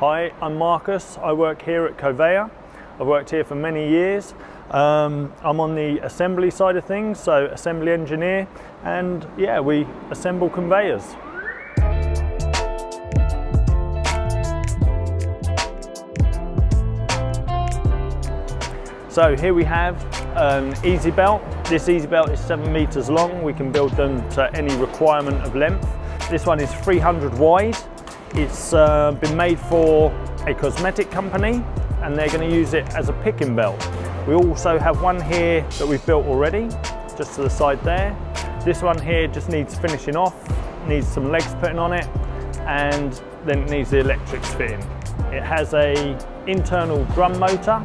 Hi, I'm Marcus. I work here at Coveyor. I've worked here for many years. I'm on the assembly side of things, so assembly engineer, and yeah, we assemble conveyors. So here we have an easy belt. This easy belt is 7 meters long. We can build them to any requirement of length. This one is 300 wide. It's been made for a cosmetic company, and they're going to use it as a picking belt. We also have one here that we've built already, just to the side there. This one here just needs finishing off, needs some legs putting on it, and then it needs the electrics fitting. It has a internal drum motor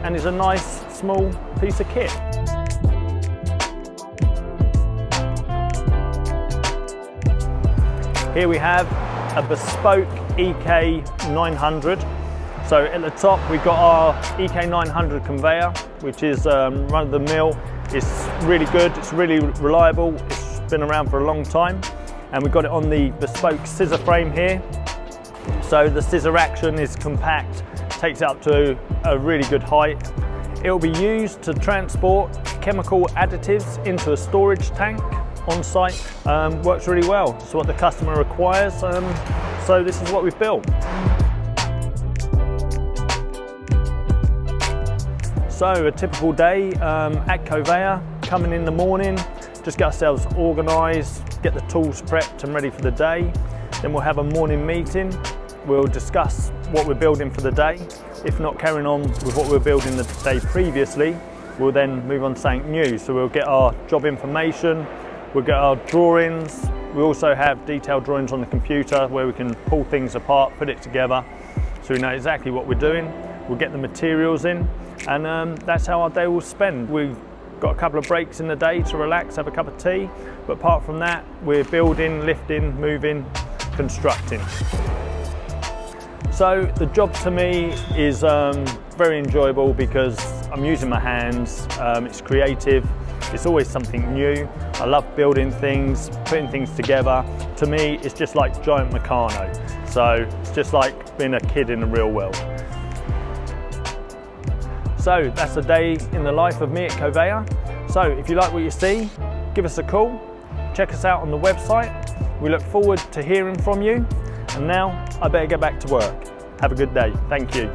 and is a nice small piece of kit. Here we have a bespoke EK900. So at the top we've got our EK900 conveyor, which is run of the mill. It's really good, it's really reliable, it's been around for a long time. And we've got it on the bespoke scissor frame here. So the scissor action is compact, takes it up to a really good height. It will be used to transport chemical additives into a storage tank on site. Works really well. It's what the customer requires, so this is what we've built. So a typical day at Coveyor, coming in the morning, just get ourselves organised, get the tools prepped and ready for the day. Then we'll have a morning meeting. We'll discuss what we're building for the day. If not carrying on with what we were building the day previously, we'll then move on to something new. So we'll get our job information, we'll get our drawings. We also have detailed drawings on the computer where we can pull things apart, put it together, so we know exactly what we're doing. We'll get the materials in, and that's how our day will spend. We've got a couple of breaks in the day to relax, have a cup of tea, but apart from that, we're building, lifting, moving, constructing. So the job to me is very enjoyable because I'm using my hands, it's creative, it's always something new. I love building things, putting things together. To me, it's just like Giant Meccano. So it's just like being a kid in the real world. So that's a day in the life of me at Coveyor. So if you like what you see, give us a call, check us out on the website. We look forward to hearing from you. And now I better get back to work. Have a good day. Thank you.